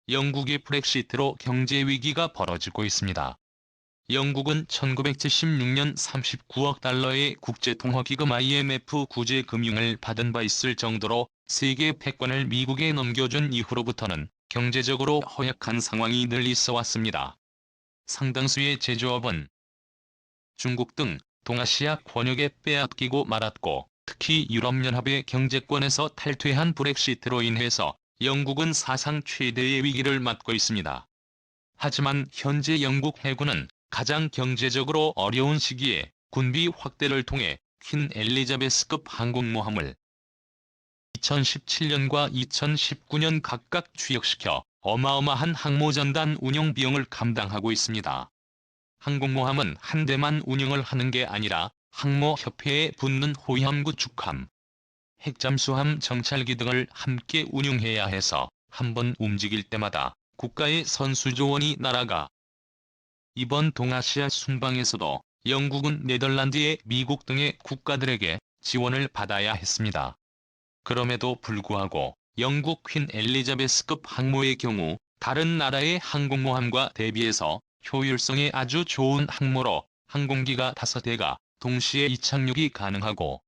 영국의 브렉시트로 경제 위기가 벌어지고 있습니다. 영국은 1976년 39억 달러의 국제통화기금 IMF 구제 금융을 받은 바 있을 정도로 세계 패권을 미국에 넘겨준 이후로부터는 경제적으로 허약한 상황이 늘 있어 왔습니다. 상당수의 제조업은 중국 등 동아시아 권역에 빼앗기고 말았고, 특히 유럽연합의 경제권에서 탈퇴한 브렉시트로 인해서 영국은 사상 최대의 위기를 맞고 있습니다. 하지만 현재 영국 해군은 가장 경제적으로 어려운 시기에 군비 확대를 통해 퀸 엘리자베스급 항공모함을 2017년과 2019년 각각 취역시켜 어마어마한 항모전단 운용 비용을 감당하고 있습니다. 항공모함은 한 대만 운영을 하는 게 아니라 항모협회에 붙는 호위함 구축함, 핵잠수함 정찰기 등을 함께 운용해야 해서 한 번 움직일 때마다 국가의 선수조원이 날아가 이번 동아시아 순방에서도 영국은 네덜란드의 미국 등의 국가들에게 지원을 받아야 했습니다. 그럼에도 불구하고 영국 퀸 엘리자베스급 항모의 경우 다른 나라의 항공모함과 대비해서 효율성이 아주 좋은 항모로 항공기가 5대가 동시에 이착륙이 가능하고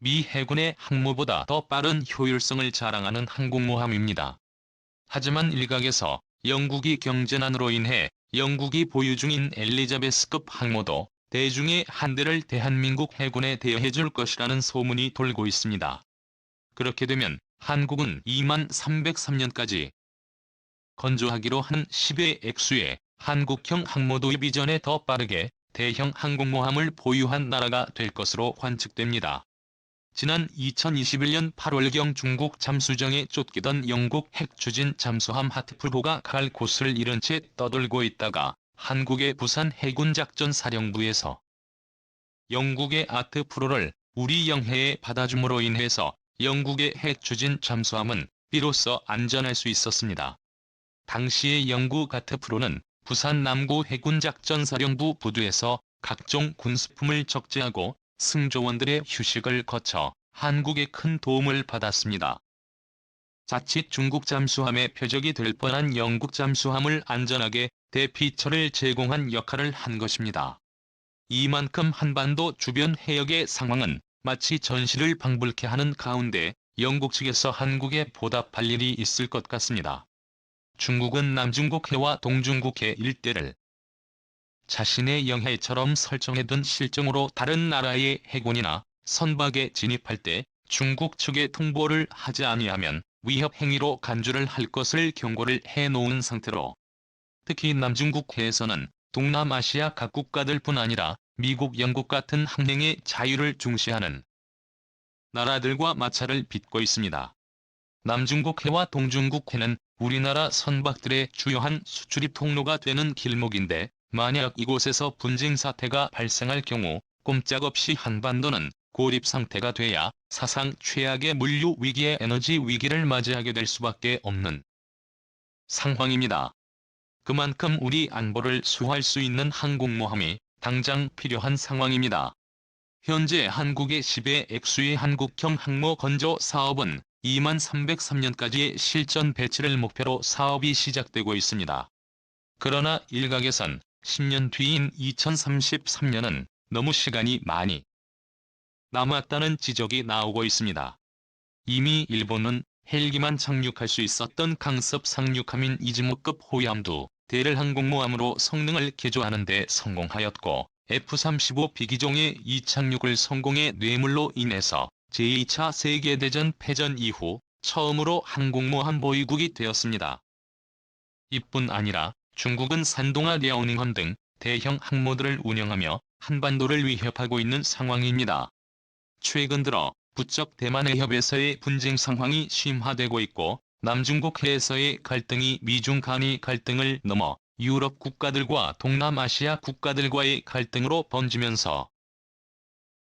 미 해군의 항모보다 더 빠른 효율성을 자랑하는 항공모함입니다. 하지만 일각에서 영국이 경제난으로 인해 영국이 보유 중인 엘리자베스급 항모도 대중의 한 대를 대한민국 해군에 대여해줄 것이라는 소문이 돌고 있습니다. 그렇게 되면 한국은 2303년까지 건조하기로 한 10의 액수의 한국형 항모 도입 이전에 더 빠르게 대형 항공모함을 보유한 나라가 될 것으로 관측됩니다. 지난 2021년 8월경 중국 잠수정에 쫓기던 영국 핵추진 잠수함 하트풀보가 갈 곳을 잃은 채 떠돌고 있다가 한국의 부산 해군작전사령부에서 영국의 하트풀보를 우리 영해에 받아줌으로 인해서 영국의 핵추진 잠수함은 비로소 안전할 수 있었습니다. 당시의 영국 하트풀보는 부산 남구 해군작전사령부 부두에서 각종 군수품을 적재하고 승조원들의 휴식을 거쳐 한국에 큰 도움을 받았습니다. 자칫 중국 잠수함의 표적이 될 뻔한 영국 잠수함을 안전하게 대피처를 제공한 역할을 한 것입니다. 이만큼 한반도 주변 해역의 상황은 마치 전시를 방불케 하는 가운데 영국 측에서 한국에 보답할 일이 있을 것 같습니다. 중국은 남중국해와 동중국해 일대를 자신의 영해처럼 설정해둔 실정으로 다른 나라의 해군이나 선박에 진입할 때 중국 측에 통보를 하지 아니하면 위협 행위로 간주를 할 것을 경고를 해놓은 상태로, 특히 남중국해에서는 동남아시아 각 국가들뿐 아니라 미국, 영국 같은 항행의 자유를 중시하는 나라들과 마찰을 빚고 있습니다. 남중국해와 동중국해는 우리나라 선박들의 주요한 수출입 통로가 되는 길목인데, 만약 이곳에서 분쟁 사태가 발생할 경우 꼼짝없이 한반도는 고립 상태가 돼야 사상 최악의 물류 위기의 에너지 위기를 맞이하게 될 수밖에 없는 상황입니다. 그만큼 우리 안보를 수호할 수 있는 항공모함이 당장 필요한 상황입니다. 현재 한국의 10의 액수의 한국형 항모 건조 사업은 2303년까지의 실전 배치를 목표로 사업이 시작되고 있습니다. 그러나 일각에선 10년 뒤인 2033년은 너무 시간이 많이 남았다는 지적이 나오고 있습니다. 이미 일본은 헬기만 착륙할 수 있었던 강습 상륙함인 이즈모급 호위함 2대를 항공모함으로 성능을 개조하는 데 성공하였고, F-35 비기종의 이착륙을 성공해 뇌물로 인해서 제2차 세계대전 패전 이후 처음으로 항공모함 보유국이 되었습니다. 이뿐 아니라 중국은 산동아 랴오닝함 등 대형 항모들을 운영하며 한반도를 위협하고 있는 상황입니다. 최근 들어 부쩍 대만 해협에서의 분쟁 상황이 심화되고 있고, 남중국해에서의 갈등이 미중 간의 갈등을 넘어 유럽 국가들과 동남아시아 국가들과의 갈등으로 번지면서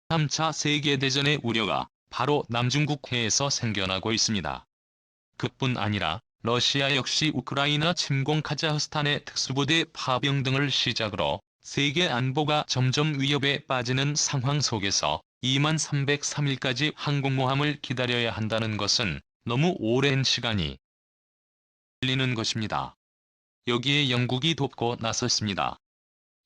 3차 세계대전의 우려가 바로 남중국해에서 생겨나고 있습니다. 그뿐 아니라 러시아 역시 우크라이나 침공, 카자흐스탄의 특수부대 파병 등을 시작으로 세계 안보가 점점 위협에 빠지는 상황 속에서 2303일까지 항공모함을 기다려야 한다는 것은 너무 오랜 시간이 열리는 것입니다. 여기에 영국이 돕고 나섰습니다.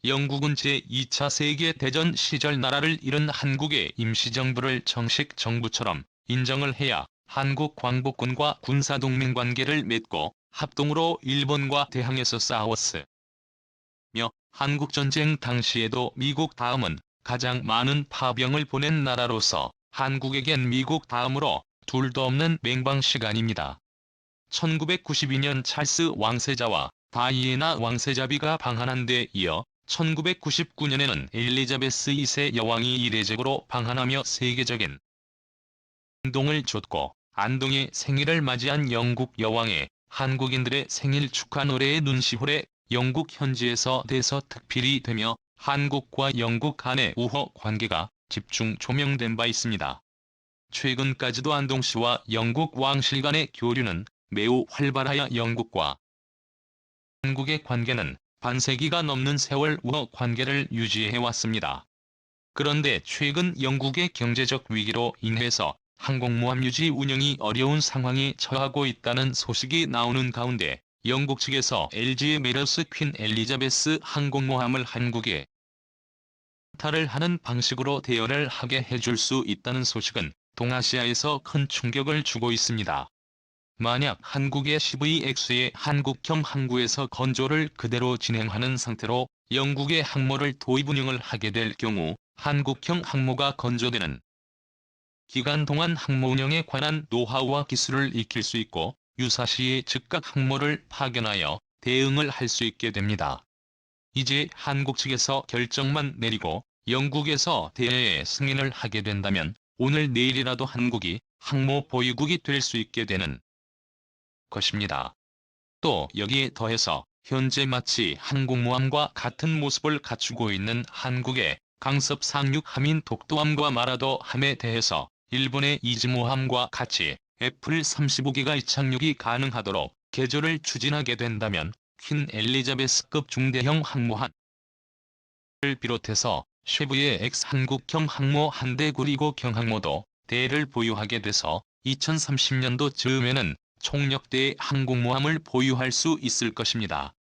영국은 제2차 세계대전 시절 나라를 잃은 한국의 임시정부를 정식 정부처럼 인정을 해야 한국 광복군과 군사동맹관계를 맺고 합동으로 일본과 대항해서 싸웠으며, 한국전쟁 당시에도 미국 다음은 가장 많은 파병을 보낸 나라로서 한국에겐 미국 다음으로 둘도 없는 맹방시간입니다. 1992년 찰스 왕세자와 다이애나 왕세자비가 방한한 데 이어 1999년에는 엘리자베스 2세 여왕이 이례적으로 방한하며 세계적인 안동을 줬고, 안동의 생일을 맞이한 영국 여왕의 한국인들의 생일 축하 노래의 눈시울에 영국 현지에서 대서특필이 되며 한국과 영국 간의 우호 관계가 집중 조명된 바 있습니다. 최근까지도 안동시와 영국 왕실 간의 교류는 매우 활발하여 영국과 한국의 관계는 반세기가 넘는 세월 우호 관계를 유지해왔습니다. 그런데 최근 영국의 경제적 위기로 인해서 항공모함 유지 운영이 어려운 상황에 처하고 있다는 소식이 나오는 가운데 영국 측에서 LG의 메르스 퀸 엘리자베스 항공모함을 한국에 탈을 하는 방식으로 대여를 하게 해줄 수 있다는 소식은 동아시아에서 큰 충격을 주고 있습니다. 만약 한국의 CVX의 한국형 항구에서 건조를 그대로 진행하는 상태로 영국의 항모를 도입 운영을 하게 될 경우 한국형 항모가 건조되는 기간 동안 항모 운영에 관한 노하우와 기술을 익힐 수 있고 유사시에 즉각 항모를 파견하여 대응을 할 수 있게 됩니다. 이제 한국 측에서 결정만 내리고 영국에서 대여에 승인을 하게 된다면 오늘 내일이라도 한국이 항모 보유국이 될 수 있게 되는 것입니다. 또 여기에 더해서 현재 마치 항공모함과 같은 모습을 갖추고 있는 한국의 강습 상륙 함인 독도함과 마라도함에 대해서 일본의 이즈모함과 같이 F-35기가 이착륙이 가능하도록 개조를 추진하게 된다면 퀸 엘리자베스급 중대형 항모 한 대를 비롯해서 쉐보의 X 한국형 항모 한 대 그리고 경항모도 대를 보유하게 돼서 2030년도 즈음에는 총 역대의 항공모함을 보유할 수 있을 것입니다.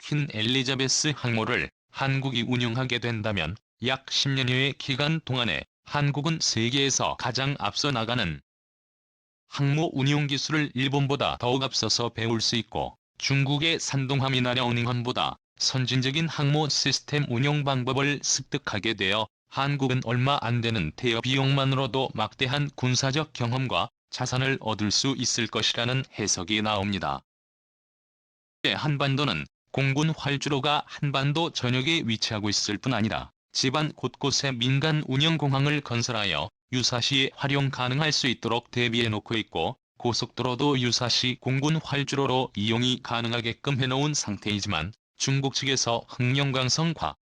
퀸 엘리자베스 항모를 한국이 운영하게 된다면 약 10년여의 기간 동안에 한국은 세계에서 가장 앞서 나가는 항모 운용 기술을 일본보다 더욱 앞서서 배울 수 있고 중국의 산동함이나 려닝함보다 선진적인 항모 시스템 운용 방법을 습득하게 되어 한국은 얼마 안 되는 대여 비용만으로도 막대한 군사적 경험과 자산을 얻을 수 있을 것이라는 해석이 나옵니다. 한반도는 공군 활주로가 한반도 전역에 위치하고 있을 뿐 아니라 집안 곳곳에 민간 운영공항을 건설하여 유사시에 활용 가능할 수 있도록 대비해 놓고 있고 고속도로도 유사시 공군 활주로로 이용이 가능하게끔 해놓은 상태이지만 중국 측에서 흑룡강성과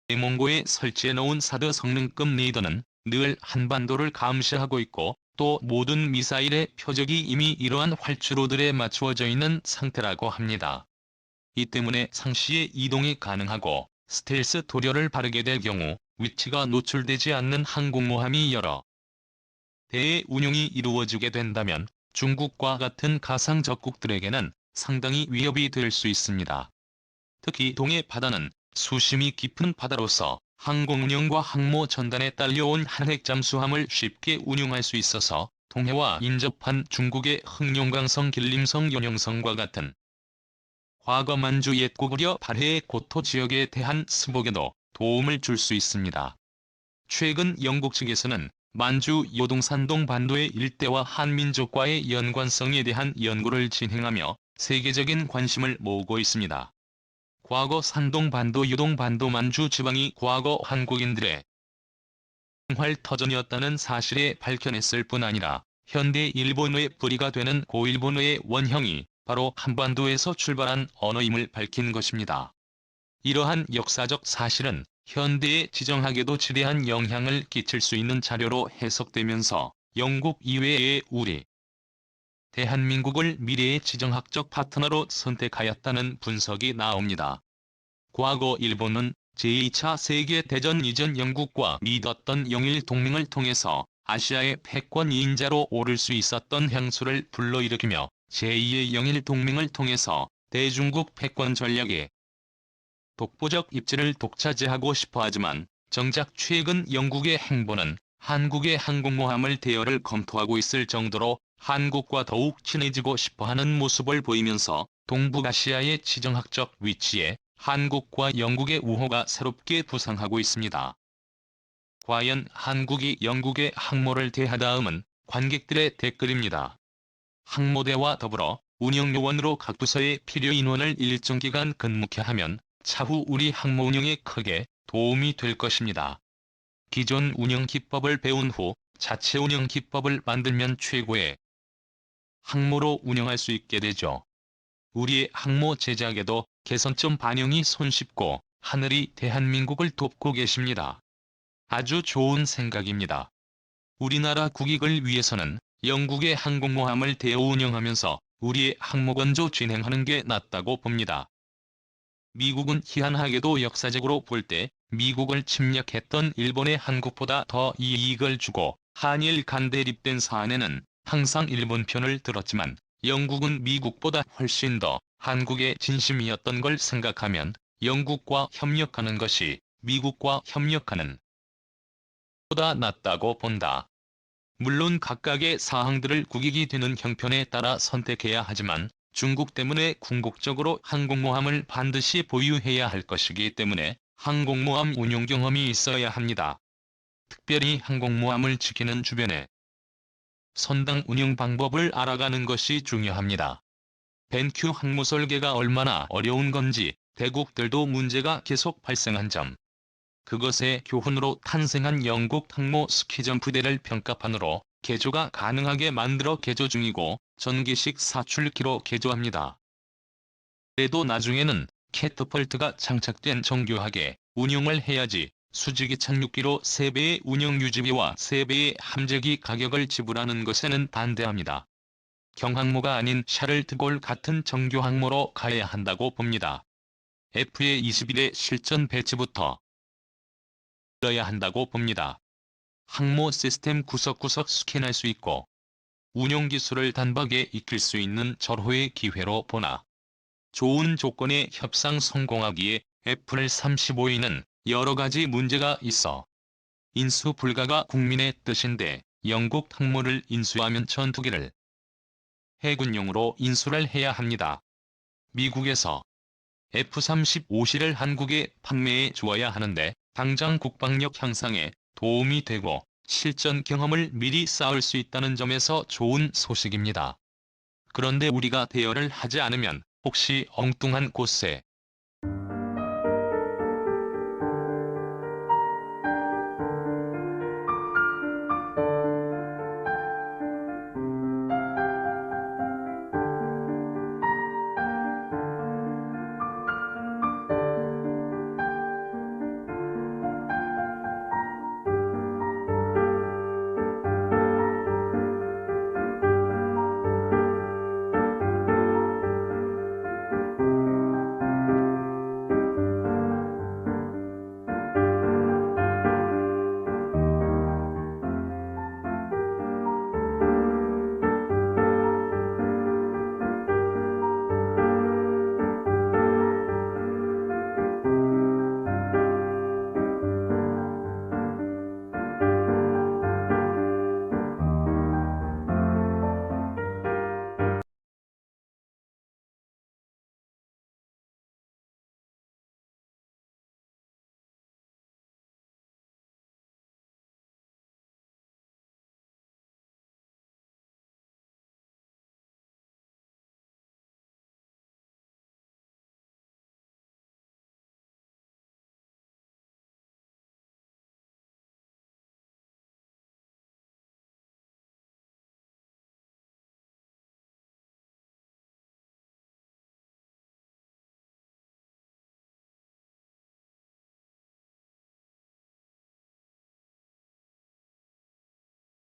대몽고에 설치해 놓은 사드 성능급 레이더는 늘 한반도를 감시하고 있고 또 모든 미사일의 표적이 이미 이러한 활주로들에 맞추어져 있는 상태라고 합니다. 이 때문에 상시에 이동이 가능하고 스텔스 도료를 바르게 될 경우 위치가 노출되지 않는 항공모함이 여러 대의 운용이 이루어지게 된다면 중국과 같은 가상 적국들에게는 상당히 위협이 될 수 있습니다. 특히 동해 바다는 수심이 깊은 바다로서 항공 운영과 항모 전단에 딸려온 한핵 잠수함을 쉽게 운용할 수 있어서 동해와 인접한 중국의 흑룡강성 길림성 연영성과 같은 과거 만주 옛 고구려 발해의 고토 지역에 대한 스복에도 도움을 줄 수 있습니다. 최근 영국 측에서는 만주 요동산동 반도의 일대와 한민족과의 연관성에 대한 연구를 진행하며 세계적인 관심을 모으고 있습니다. 과거 산동반도 요동반도 만주 지방이 과거 한국인들의 생활터전이었다는 사실을 밝혀냈을 뿐 아니라 현대 일본어의 뿌리가 되는 고일본어의 원형이 바로 한반도에서 출발한 언어임을 밝힌 것입니다. 이러한 역사적 사실은 현대의 지정학에도 지대한 영향을 끼칠 수 있는 자료로 해석되면서 영국 이외의 우리 대한민국을 미래의 지정학적 파트너로 선택하였다는 분석이 나옵니다. 과거 일본은 제2차 세계대전 이전 영국과 맺었던 영일 동맹을 통해서 아시아의 패권 2인자로 오를 수 있었던 향수를 불러일으키며 제2의 영일 동맹을 통해서 대중국 패권 전략에 독보적 입지를 독차지하고 싶어하지만 정작 최근 영국의 행보는 한국의 항공모함을 대여를 검토하고 있을 정도로 한국과 더욱 친해지고 싶어하는 모습을 보이면서 동북아시아의 지정학적 위치에 한국과 영국의 우호가 새롭게 부상하고 있습니다. 과연 한국이 영국의 항모를 대하다음은 관객들의 댓글입니다. 항모대와 더불어 운영요원으로 각 부서의 필요 인원을 일정 기간 근무케 하면 차후 우리 항모 운영에 크게 도움이 될 것입니다. 기존 운영 기법을 배운 후 자체 운영 기법을 만들면 최고의 항모로 운영할 수 있게 되죠. 우리의 항모 제작에도 개선점 반영이 손쉽고 하늘이 대한민국을 돕고 계십니다. 아주 좋은 생각입니다. 우리나라 국익을 위해서는 영국의 항공모함을 대여 운영하면서 우리의 항모건조 진행하는 게 낫다고 봅니다. 미국은 희한하게도 역사적으로 볼 때 미국을 침략했던 일본에 한국보다 더 이익을 주고 한일 간 대립된 사안에는 항상 일본 편을 들었지만 영국은 미국보다 훨씬 더 한국의 진심이었던 걸 생각하면 영국과 협력하는 것이 미국과 협력하는 보다 낫다고 본다. 물론 각각의 사항들을 국익이 되는 형편에 따라 선택해야 하지만 중국 때문에 궁극적으로 항공모함을 반드시 보유해야 할 것이기 때문에 항공모함 운용 경험이 있어야 합니다. 특별히 항공모함을 지키는 주변에 선당 운영 방법을 알아가는 것이 중요합니다. 벤큐 항모 설계가 얼마나 어려운 건지 대국들도 문제가 계속 발생한 점. 그것의 교훈으로 탄생한 영국 항모 스키점프대를 평가판으로 개조가 가능하게 만들어 개조 중이고 전기식 사출기로 개조합니다. 그래도 나중에는 캐터펄트가 장착된 정교하게 운용을 해야지 수직이 착륙기로 3배의 운영 유지비와 3배의 함재기 가격을 지불하는 것에는 반대합니다. 경항모가 아닌 샤를드골 같은 정교 항모로 가야 한다고 봅니다. FA-21의 실전 배치부터 들어야 한다고 봅니다. 항모 시스템 구석구석 스캔할 수 있고 운용 기술을 단박에 익힐 수 있는 절호의 기회로 보나 좋은 조건의 협상 성공하기에 애플 35위는 여러 가지 문제가 있어 인수 불가가 국민의 뜻인데 영국 항모를 인수하면 전투기를 해군용으로 인수를 해야 합니다. 미국에서 F-35C를 한국에 판매해 주어야 하는데 당장 국방력 향상에 도움이 되고 실전 경험을 미리 쌓을 수 있다는 점에서 좋은 소식입니다. 그런데 우리가 대여를 하지 않으면 혹시 엉뚱한 곳에